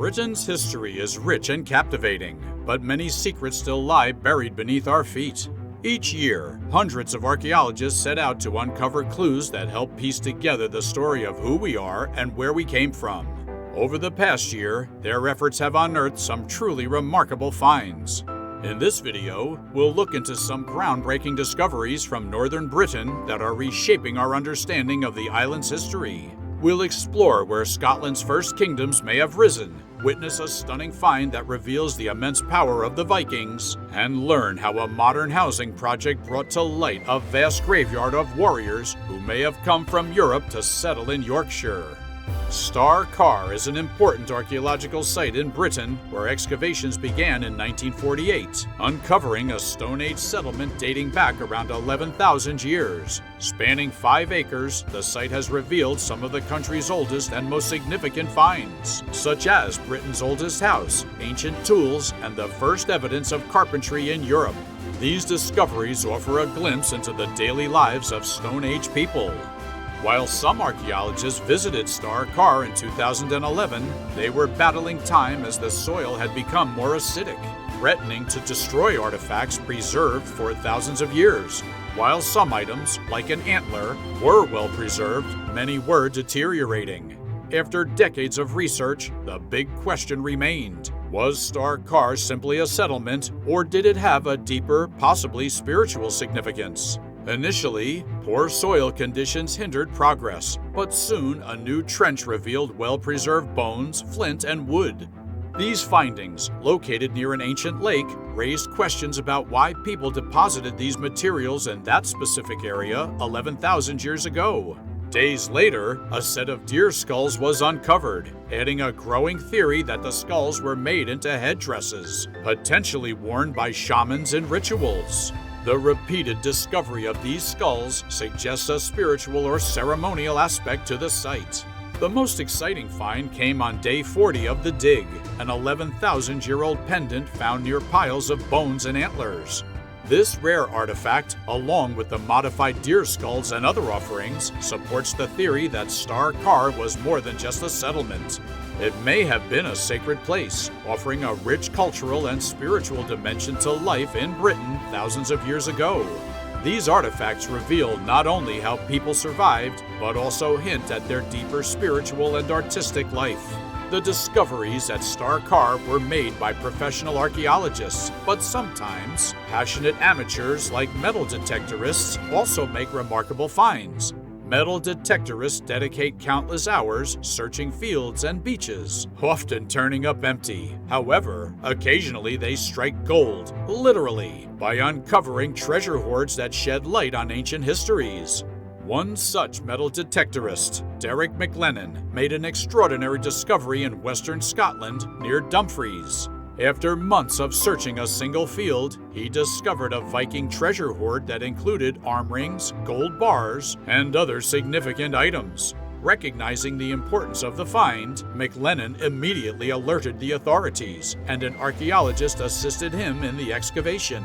Britain's history is rich and captivating, but many secrets still lie buried beneath our feet. Each year, hundreds of archaeologists set out to uncover clues that help piece together the story of who we are and where we came from. Over the past year, their efforts have unearthed some truly remarkable finds. In this video, we'll look into some groundbreaking discoveries from northern Britain that are reshaping our understanding of the island's history. We'll explore where Scotland's first kingdoms may have risen, witness a stunning find that reveals the immense power of the Vikings, and learn how a modern housing project brought to light a vast graveyard of warriors who may have come from Europe to settle in Yorkshire. Star Carr is an important archaeological site in Britain where excavations began in 1948, uncovering a Stone Age settlement dating back around 11,000 years. Spanning 5 acres, the site has revealed some of the country's oldest and most significant finds, such as Britain's oldest house, ancient tools, and the first evidence of carpentry in Europe. These discoveries offer a glimpse into the daily lives of Stone Age people. While some archaeologists visited Star Carr in 2011, they were battling time as the soil had become more acidic, threatening to destroy artifacts preserved for thousands of years. While some items, like an antler, were well preserved, many were deteriorating. After decades of research, the big question remained: was Star Carr simply a settlement, or did it have a deeper, possibly spiritual significance? Initially, poor soil conditions hindered progress, but soon a new trench revealed well-preserved bones, flint, and wood. These findings, located near an ancient lake, raised questions about why people deposited these materials in that specific area 11,000 years ago. Days later, a set of deer skulls was uncovered, adding a growing theory that the skulls were made into headdresses, potentially worn by shamans in rituals. The repeated discovery of these skulls suggests a spiritual or ceremonial aspect to the site. The most exciting find came on day 40 of the dig, an 11,000-year-old pendant found near piles of bones and antlers. This rare artifact, along with the modified deer skulls and other offerings, supports the theory that Star Carr was more than just a settlement. It may have been a sacred place, offering a rich cultural and spiritual dimension to life in Britain thousands of years ago. These artifacts reveal not only how people survived, but also hint at their deeper spiritual and artistic life. The discoveries at Star Carr were made by professional archaeologists, but sometimes passionate amateurs like metal detectorists also make remarkable finds. Metal detectorists dedicate countless hours searching fields and beaches, often turning up empty. However, occasionally they strike gold, literally, by uncovering treasure hoards that shed light on ancient histories. One such metal detectorist, Derek McLennan, made an extraordinary discovery in western Scotland near Dumfries. After months of searching a single field, he discovered a Viking treasure hoard that included arm rings, gold bars, and other significant items. Recognizing the importance of the find, McLennan immediately alerted the authorities, and an archaeologist assisted him in the excavation.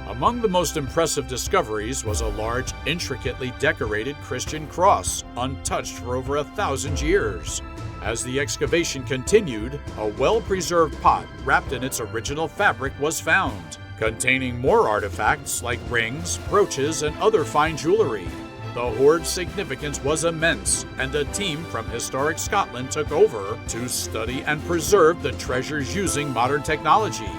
Among the most impressive discoveries was a large, intricately decorated Christian cross, untouched for over 1,000 years. As the excavation continued, a well-preserved pot wrapped in its original fabric was found, containing more artifacts like rings, brooches, and other fine jewelry. The hoard's significance was immense, and a team from Historic Scotland took over to study and preserve the treasures using modern technology.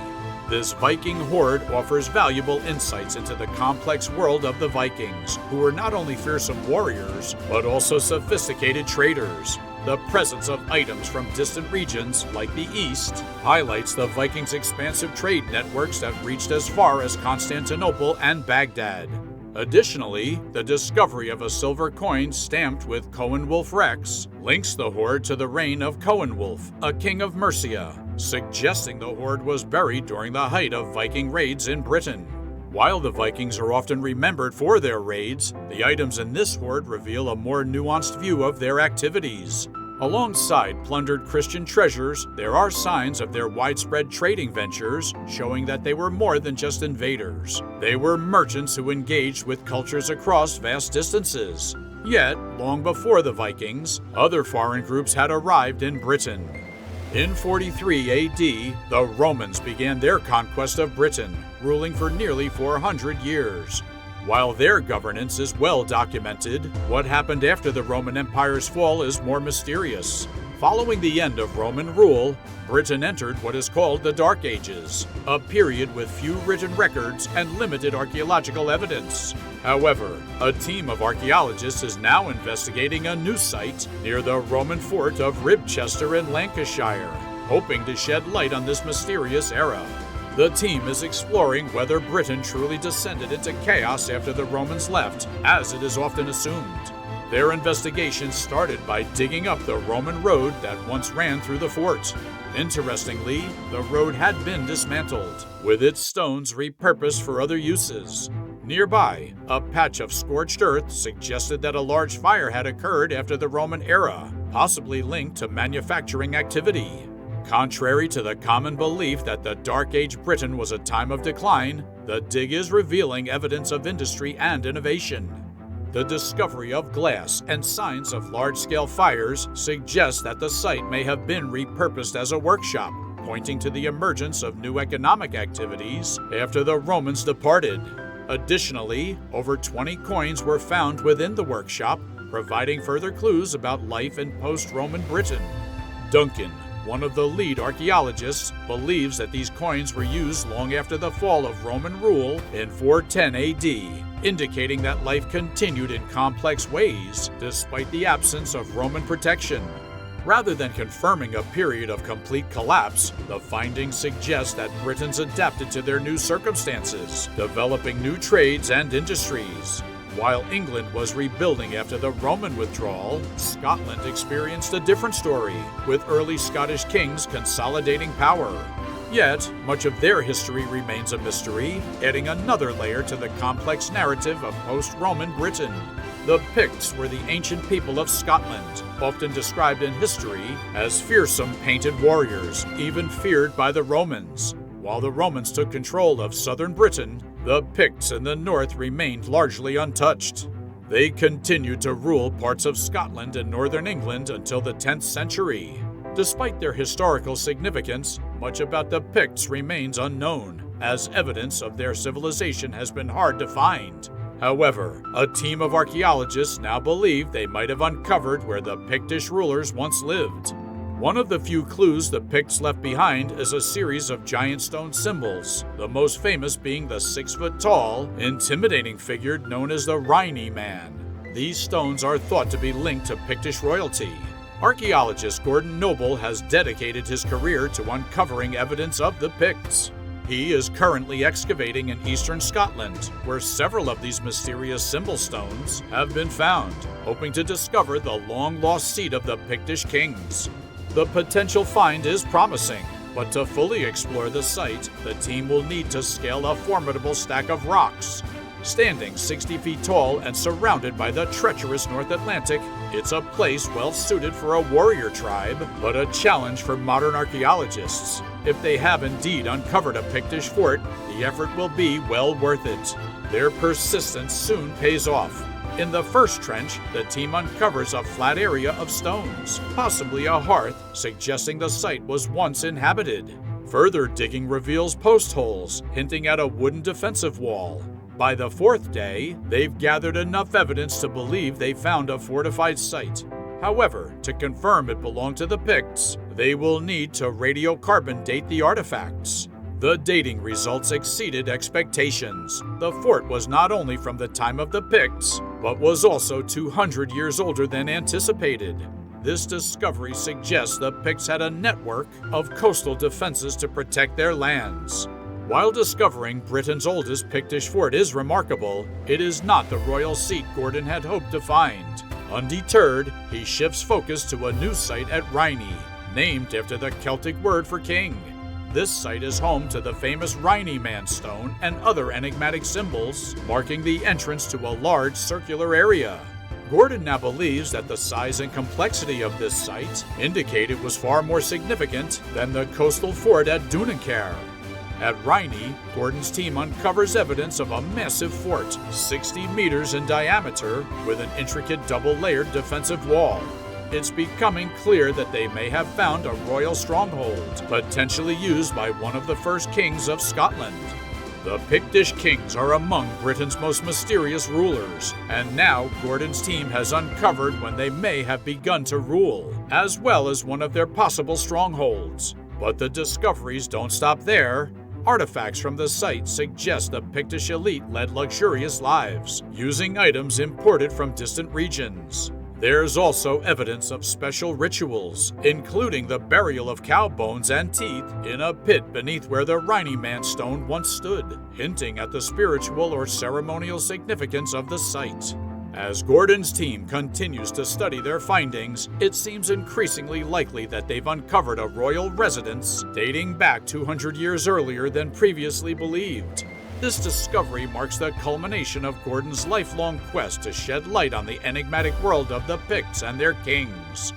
This Viking hoard offers valuable insights into the complex world of the Vikings, who were not only fearsome warriors, but also sophisticated traders. The presence of items from distant regions, like the East, highlights the Vikings' expansive trade networks that reached as far as Constantinople and Baghdad. Additionally, the discovery of a silver coin stamped with Coenwulf Rex links the hoard to the reign of Coenwulf, a king of Mercia, suggesting the hoard was buried during the height of Viking raids in Britain. While the Vikings are often remembered for their raids, the items in this hoard reveal a more nuanced view of their activities. Alongside plundered Christian treasures, there are signs of their widespread trading ventures, showing that they were more than just invaders. They were merchants who engaged with cultures across vast distances. Yet, long before the Vikings, other foreign groups had arrived in Britain. In 43 AD, the Romans began their conquest of Britain, ruling for nearly 400 years. While their governance is well documented, what happened after the Roman Empire's fall is more mysterious. Following the end of Roman rule, Britain entered what is called the Dark Ages, a period with few written records and limited archaeological evidence. However, a team of archaeologists is now investigating a new site near the Roman fort of Ribchester in Lancashire, hoping to shed light on this mysterious era. The team is exploring whether Britain truly descended into chaos after the Romans left, as it is often assumed. Their investigation started by digging up the Roman road that once ran through the fort. Interestingly, the road had been dismantled, with its stones repurposed for other uses. Nearby, a patch of scorched earth suggested that a large fire had occurred after the Roman era, possibly linked to manufacturing activity. Contrary to the common belief that the Dark Age Britain was a time of decline, the dig is revealing evidence of industry and innovation. The discovery of glass and signs of large-scale fires suggest that the site may have been repurposed as a workshop, pointing to the emergence of new economic activities after the Romans departed. Additionally, over 20 coins were found within the workshop, providing further clues about life in post-Roman Britain. Duncan, one of the lead archaeologists, believes that these coins were used long after the fall of Roman rule in 410 AD, indicating that life continued in complex ways despite the absence of Roman protection. Rather than confirming a period of complete collapse, the findings suggest that Britons adapted to their new circumstances, developing new trades and industries. While England was rebuilding after the Roman withdrawal, Scotland experienced a different story, with early Scottish kings consolidating power. Yet, much of their history remains a mystery, adding another layer to the complex narrative of post-Roman Britain. The Picts were the ancient people of Scotland, often described in history as fearsome painted warriors, even feared by the Romans. While the Romans took control of southern Britain, the Picts in the north remained largely untouched. They continued to rule parts of Scotland and northern England until the 10th century. Despite their historical significance, much about the Picts remains unknown, as evidence of their civilization has been hard to find. However, a team of archaeologists now believe they might have uncovered where the Pictish rulers once lived. One of the few clues the Picts left behind is a series of giant stone symbols, the most famous being the 6-foot-tall, intimidating figure known as the Rhynie Man. These stones are thought to be linked to Pictish royalty. Archaeologist Gordon Noble has dedicated his career to uncovering evidence of the Picts. He is currently excavating in eastern Scotland, where several of these mysterious symbol stones have been found, hoping to discover the long-lost seat of the Pictish kings. The potential find is promising, but to fully explore the site, the team will need to scale a formidable stack of rocks. Standing 60 feet tall and surrounded by the treacherous North Atlantic, it's a place well suited for a warrior tribe, but a challenge for modern archaeologists. If they have indeed uncovered a Pictish fort, the effort will be well worth it. Their persistence soon pays off. In the first trench, the team uncovers a flat area of stones, possibly a hearth, suggesting the site was once inhabited. Further digging reveals post holes, hinting at a wooden defensive wall. By the fourth day, they've gathered enough evidence to believe they found a fortified site. However, to confirm it belonged to the Picts, they will need to radiocarbon date the artifacts. The dating results exceeded expectations. The fort was not only from the time of the Picts, but was also 200 years older than anticipated. This discovery suggests the Picts had a network of coastal defenses to protect their lands. While discovering Britain's oldest Pictish fort is remarkable, it is not the royal seat Gordon had hoped to find. Undeterred, he shifts focus to a new site at Rhynie, named after the Celtic word for king. This site is home to the famous Rhynie Man stone and other enigmatic symbols, marking the entrance to a large circular area. Gordon now believes that the size and complexity of this site indicate it was far more significant than the coastal fort at Dunecair. At Rhynie, Gordon's team uncovers evidence of a massive fort, 60 meters in diameter, with an intricate double-layered defensive wall. it's becoming clear that they may have found a royal stronghold, potentially used by one of the first kings of Scotland. The Pictish kings are among Britain's most mysterious rulers, and now Gordon's team has uncovered when they may have begun to rule, as well as one of their possible strongholds. But the discoveries don't stop there. Artifacts from the site suggest the Pictish elite led luxurious lives, using items imported from distant regions. There's also evidence of special rituals, including the burial of cow bones and teeth in a pit beneath where the Rhynieman stone once stood, hinting at the spiritual or ceremonial significance of the site. As Gordon's team continues to study their findings, it seems increasingly likely that they've uncovered a royal residence dating back 200 years earlier than previously believed. This discovery marks the culmination of Gordon's lifelong quest to shed light on the enigmatic world of the Picts and their kings.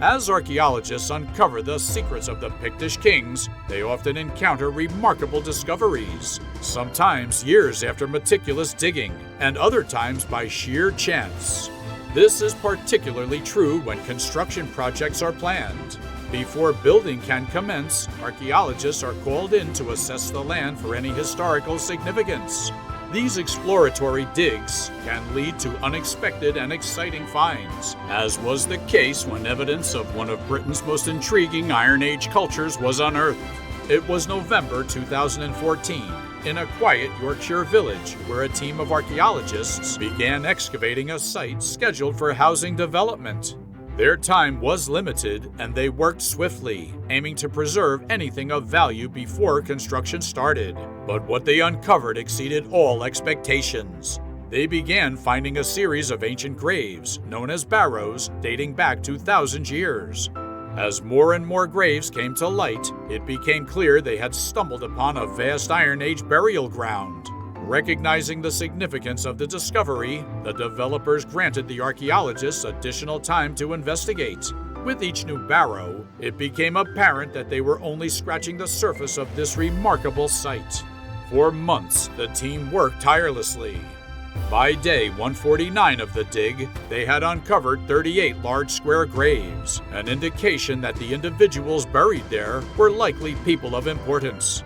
As archaeologists uncover the secrets of the Pictish kings, they often encounter remarkable discoveries, sometimes years after meticulous digging, and other times by sheer chance. This is particularly true when construction projects are planned. Before building can commence, archaeologists are called in to assess the land for any historical significance. These exploratory digs can lead to unexpected and exciting finds, as was the case when evidence of one of Britain's most intriguing Iron Age cultures was unearthed. It was November 2014, in a quiet Yorkshire village where a team of archaeologists began excavating a site scheduled for housing development. Their time was limited, and they worked swiftly, aiming to preserve anything of value before construction started. But what they uncovered exceeded all expectations. They began finding a series of ancient graves, known as barrows, dating back 2,000 years. As more and more graves came to light, it became clear they had stumbled upon a vast Iron Age burial ground. Recognizing the significance of the discovery, the developers granted the archaeologists additional time to investigate. With each new barrow, it became apparent that they were only scratching the surface of this remarkable site. For months, the team worked tirelessly. By day 149 of the dig, they had uncovered 38 large square graves, an indication that the individuals buried there were likely people of importance.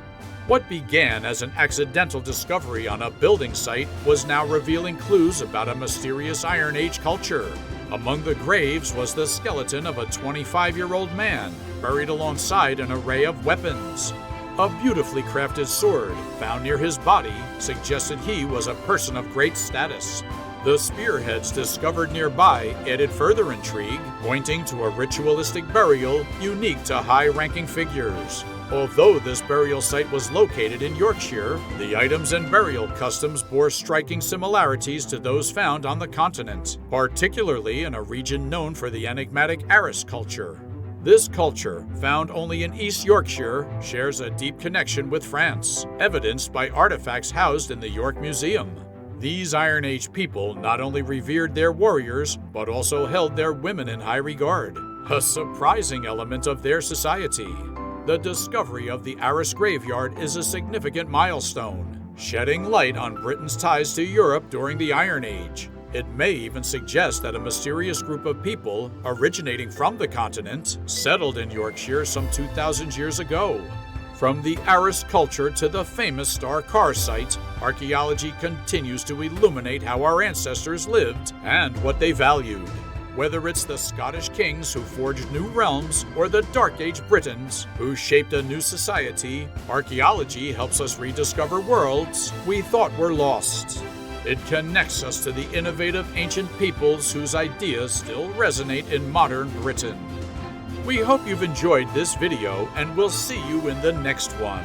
What began as an accidental discovery on a building site was now revealing clues about a mysterious Iron Age culture. Among the graves was the skeleton of a 25-year-old man, buried alongside an array of weapons. A beautifully crafted sword found near his body suggested he was a person of great status. The spearheads discovered nearby added further intrigue, pointing to a ritualistic burial unique to high-ranking figures. Although this burial site was located in Yorkshire, the items and burial customs bore striking similarities to those found on the continent, particularly in a region known for the enigmatic Archaeological culture. This culture, found only in East Yorkshire, shares a deep connection with France, evidenced by artifacts housed in the York Museum. These Iron Age people not only revered their warriors, but also held their women in high regard, a surprising element of their society. The discovery of the Arras graveyard is a significant milestone, shedding light on Britain's ties to Europe during the Iron Age. It may even suggest that a mysterious group of people, originating from the continent, settled in Yorkshire some 2,000 years ago. From the Arras culture to the famous Star Car site, archaeology continues to illuminate how our ancestors lived and what they valued. Whether it's the Scottish kings who forged new realms or the Dark Age Britons who shaped a new society, archaeology helps us rediscover worlds we thought were lost. It connects us to the innovative ancient peoples whose ideas still resonate in modern Britain. We hope you've enjoyed this video, and we'll see you in the next one.